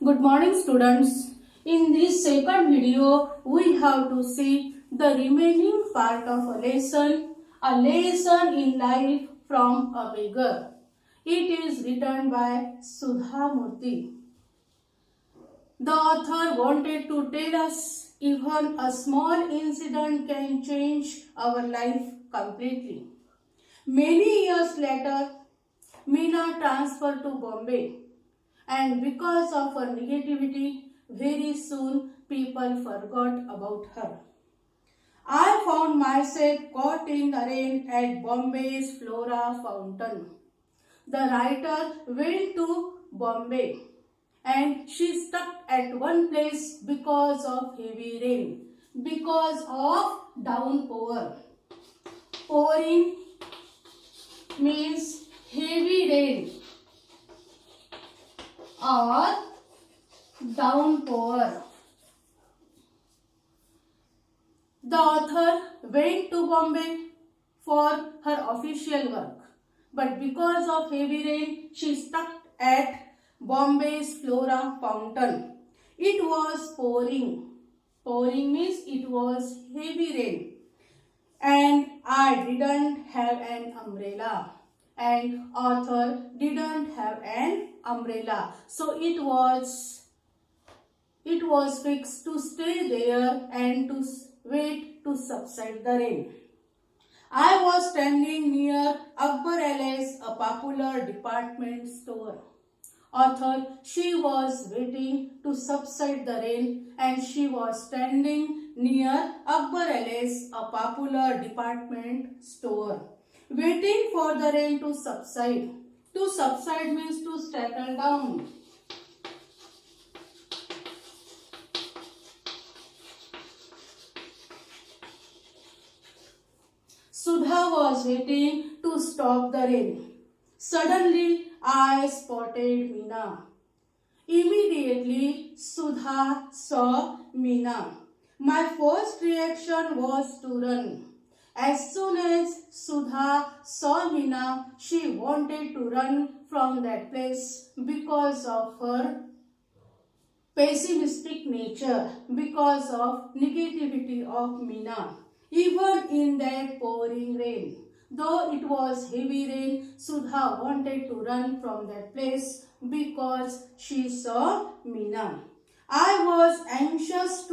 Good morning students. In this second video, we have to see the remaining part of a lesson in life from a beggar. It is written by Sudha Murthy. The author wanted to tell us even a small incident can change our life completely. Many years later, Meena transferred to Bombay. And because of her negativity, very soon people forgot about her. I found myself caught in the rain at Bombay's Flora Fountain. The writer went to Bombay and she stuck at one place because of heavy rain, because of downpour. Pouring means heavy rain or downpour. The author went to Bombay for her official work, but because of heavy rain, she stuck at Bombay's Flora Fountain. It was pouring. Pouring means it was heavy rain, and I didn't have an umbrella. And author didn't have an umbrella, so it was fixed to stay there and to wait to subside the rain. I was standing near Akbar Alice, a popular department store. Author, she was waiting to subside the rain and she was standing near Akbar Alice, a popular department store, waiting for the rain to subside. To subside means to settle down. Sudha was waiting to stop the rain. Suddenly, I spotted Meena. Immediately, Sudha saw Meena. My first reaction was to run. As soon as Sudha saw Meena, she wanted to run from that place because of her pessimistic nature, because of negativity of Meena. Even in that pouring rain, though it was heavy rain, Sudha wanted to run from that place because she saw Meena. I was anxious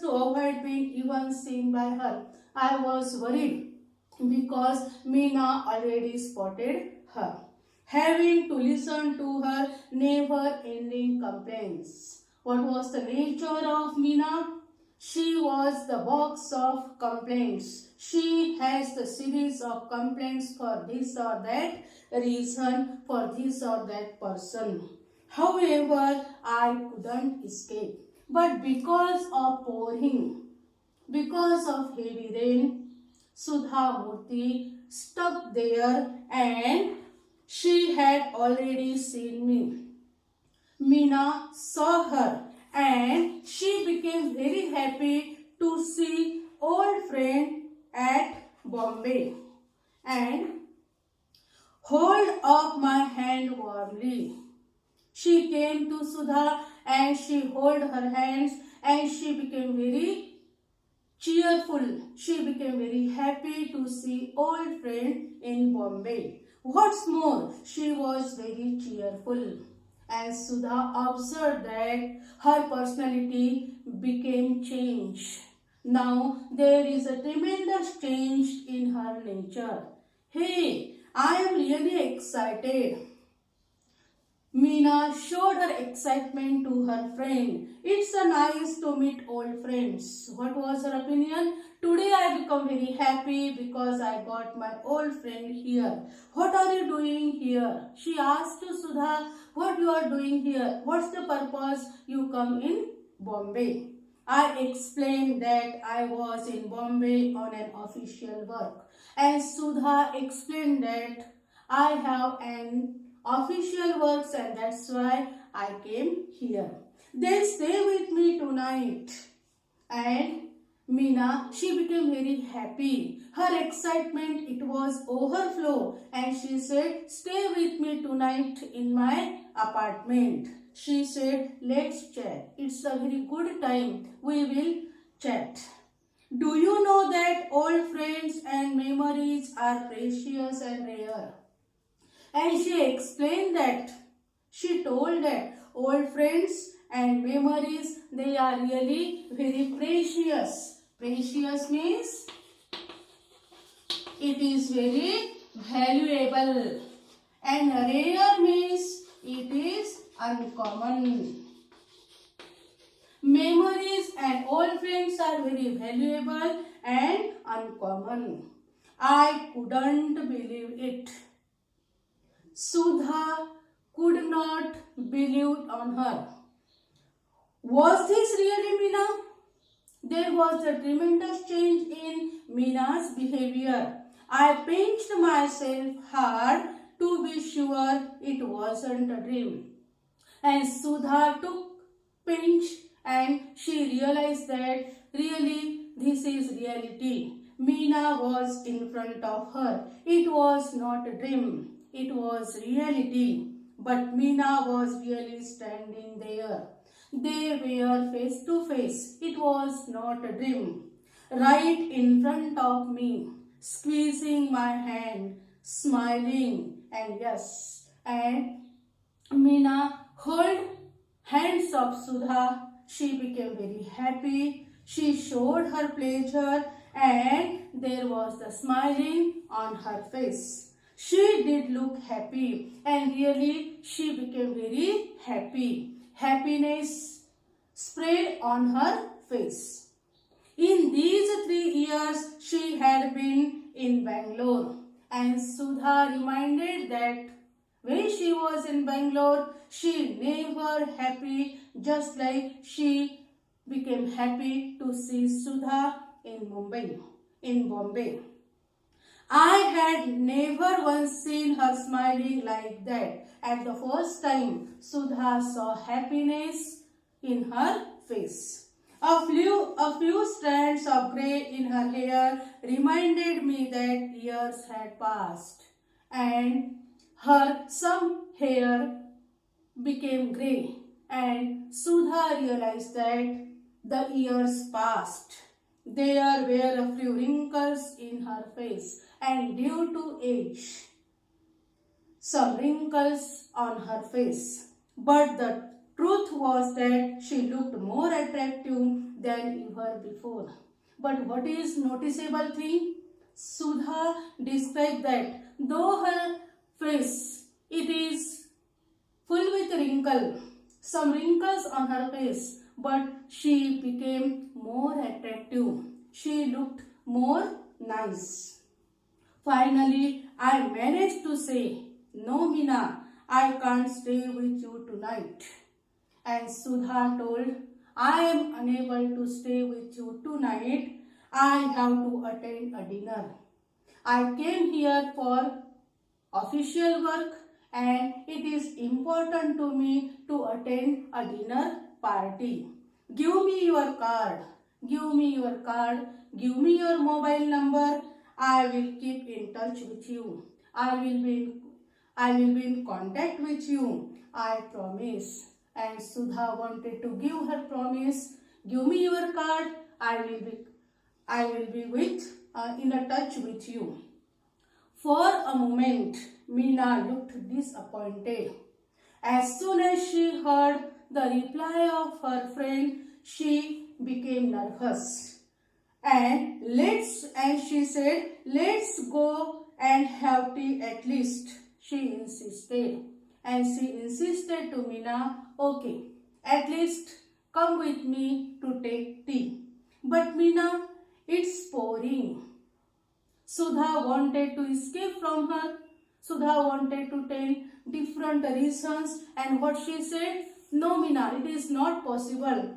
to avoid being even seen by her. I was worried because Meena already spotted her, having to listen to her never-ending complaints. What was the nature of Meena? She was the box of complaints. She has the series of complaints for this or that reason, for this or that person. However, I couldn't escape. But because of pouring, because of heavy rain, Sudha Murthy stuck there and she had already seen me. Meena saw her and she became very happy to see old friend at Bombay and hold up my hand warmly. She came to Sudha and she held her hands and she became very cheerful. She became very happy to see old friend in Bombay. What's more, she was very cheerful. As Sudha observed that her personality became changed. Now there is a tremendous change in her nature. Hey, I am really excited. Meena showed her excitement to her friend. It's a nice to meet old friends. What was her opinion? Today I become very happy because I got my old friend here. What are you doing here? She asked to Sudha, what you are doing here? What's the purpose you come in Bombay? I explained that I was in Bombay on an official work. And Sudha explained that I have an official works and that's why I came here. Then stay with me tonight. And Meena, she became very happy. Her excitement, it was overflow and she said, stay with me tonight in my apartment. She said, let's chat. It's a very good time. We will chat. Do you know that old friends and memories are precious and rare? And she explained that, she told that old friends and memories, they are really very precious. Precious means it is very valuable, and rare means it is uncommon. Memories and old friends are very valuable and uncommon. I couldn't believe it. Sudha could not believe on her. Was this really Meena? There was a tremendous change in Meena's behavior. I pinched myself hard to be sure it wasn't a dream. And Sudha took pinch and she realized that really this is reality. Meena was in front of her. It was not a dream. It was reality. But Meena was really standing there. They were face to face. It was not a dream. Right in front of me, squeezing my hand, smiling, and yes, and Meena held hands of Sudha. She became very happy. She showed her pleasure and there was the smiling on her face. She did look happy and really she became very happy. Happiness spread on her face. In these 3 years, she had been in Bangalore, and Sudha reminded that when she was in Bangalore, she never happy, just like she became happy to see Sudha in Mumbai, in Bombay. I had never once seen her smiling like that. At the first time, Sudha saw happiness in her face. A few strands of grey in her hair reminded me that years had passed, and her some hair became grey, and Sudha realized that the years passed. There were a few wrinkles in her face, and due to age, some wrinkles on her face. But the truth was that she looked more attractive than ever before. But what is noticeable thing? Sudha described that though her face, it is full with wrinkle, some wrinkles on her face, but she became more attractive. She looked more nice. Finally, I managed to say, no Meena, I can't stay with you tonight. And Sudha told, I am unable to stay with you tonight. I have to attend a dinner. I came here for official work and it is important to me to attend a dinner party. Give me your card. Give me your card. Give me your mobile number. I will keep in touch with you. I will be in contact with you. I promise. And Sudha wanted to give her promise. Give me your card. I will be in a touch with you. For a moment, Meena looked disappointed. As soon as she heard the reply of her friend, she became nervous. And she said, let's go and have tea at least. She insisted. And she insisted to Meena, okay, at least come with me to take tea. But Meena, it's pouring. Sudha wanted to escape from her. Sudha wanted to tell different reasons, and what she said, no Meena, it is not possible.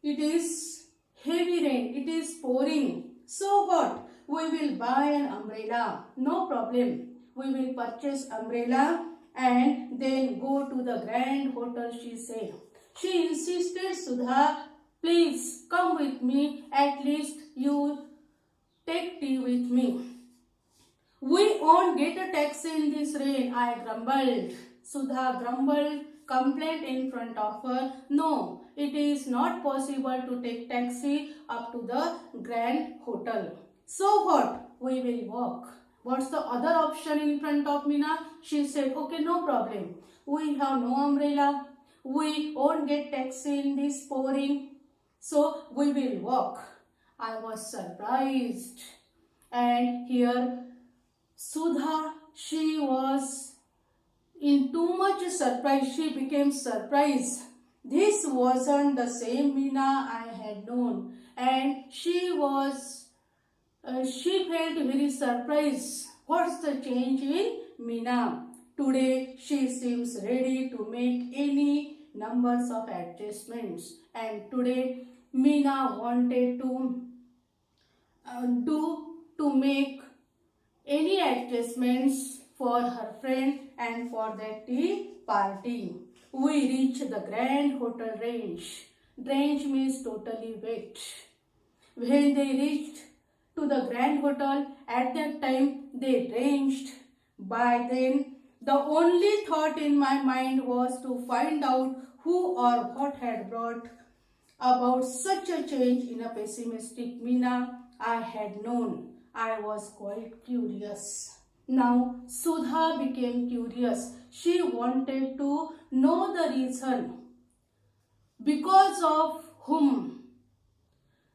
It is heavy rain, it is pouring. So what? We will buy an umbrella. No problem. We will purchase umbrella and then go to the Grand Hotel, she said. She insisted, Sudha, please come with me. At least you take tea with me. We won't get a taxi in this rain, I grumbled. Sudha grumbled complained in front of her, no, it is not possible to take taxi up to the Grand Hotel. So what? We will walk. What's the other option in front of Meena? She said, okay, no problem. We have no umbrella. We won't get taxi in this pouring. So we will walk. I was surprised. And here Sudha, she was in too much surprise. She became surprised. This wasn't the same Meena I had known. And she felt very surprised. What's the change in Meena? Today she seems ready to make any numbers of adjustments. And today Meena wanted to make any adjustments for her friend and for that tea party. We reached the Grand Hotel Range. Range means totally wet. When they reached to the Grand Hotel, at that time they ranged. By then, the only thought in my mind was to find out who or what had brought about such a change in a pessimistic Meena I had known. I was quite curious. Now Sudha became curious. She wanted to know the reason because of whom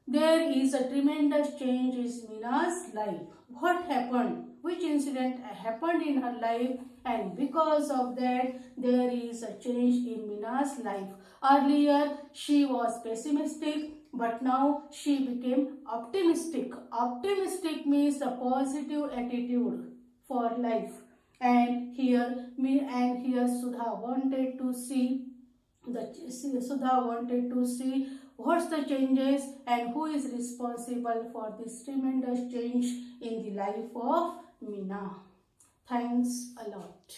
there is a tremendous change in Meena's life. What happened? Which incident happened in her life, and because of that there is a change in Meena's life. Earlier she was pessimistic, but now she became optimistic. Optimistic means a positive attitude for life. And here Sudha wanted to see what's the changes and who is responsible for this tremendous change in the life of Meena. Thanks a lot.